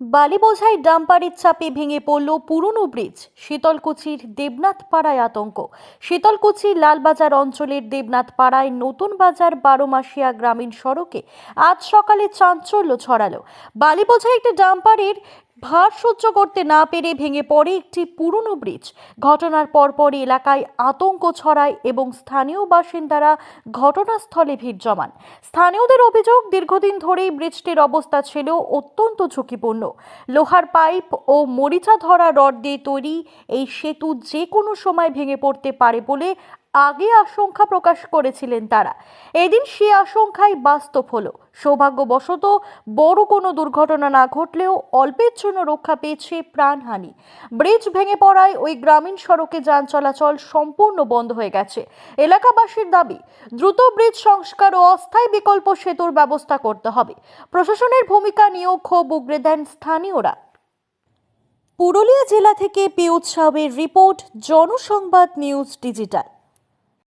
বালি বোঝাই ডাম্পারের চাপে ভেঙে পড়ল পুরনো ব্রিজ। শীতলকুচির দেবনাথ পাড়ায় আতঙ্ক। শীতলকুচি লালবাজার অঞ্চলের দেবনাথ পাড়ায় নতুন বাজার 12 মাসিয়া গ্রামীণ সড়কে আজ সকালে চাঞ্চল্য ছড়ালো। বালি বোঝাই একটি ডাম্পারের ভার সহ্য করতে না পেরে ভেঙে পড়ে একটি পুরনো ব্রিজ। ঘটনার পরপরই এলাকায় আতঙ্ক ছড়ায় এবং স্থানীয় বাসিন্দারা ঘটনাস্থলে ভিড় জমান। স্থানীয়দের অভিযোগ, দীর্ঘদিন ধরেই ব্রিজটির অবস্থা ছিল অত্যন্ত ঝুঁকিপূর্ণ। লোহার পাইপ ও মরিচা ধরা রড দিয়ে তৈরি এই সেতু যে কোনো সময় ভেঙে পড়তে পারে বলে আগে আশঙ্কা প্রকাশ করেছিলেন তারা। এদিন সে আশঙ্কাই বাস্তব হলো। সৌভাগ্যবশত বড় কোনো দুর্ঘটনা না ঘটলেও অল্পের জন্য রক্ষা পেয়েছে প্রাণহানি। ব্রিজ ভেঙে পড়ায় ওই গ্রামীণ সড়কে যান চলাচল সম্পূর্ণ বন্ধ হয়ে গেছে। এলাকাবাসীর দাবি, দ্রুত ব্রিজ সংস্কার ও অস্থায়ী বিকল্প সেতুর ব্যবস্থা করতে হবে। প্রশাসনের ভূমিকা নিয়েও ক্ষোভ উগরে দেন স্থানীয়রা। পুরুলিয়া জেলা থেকে Piyush Saher report, জনসংবাদ news digital.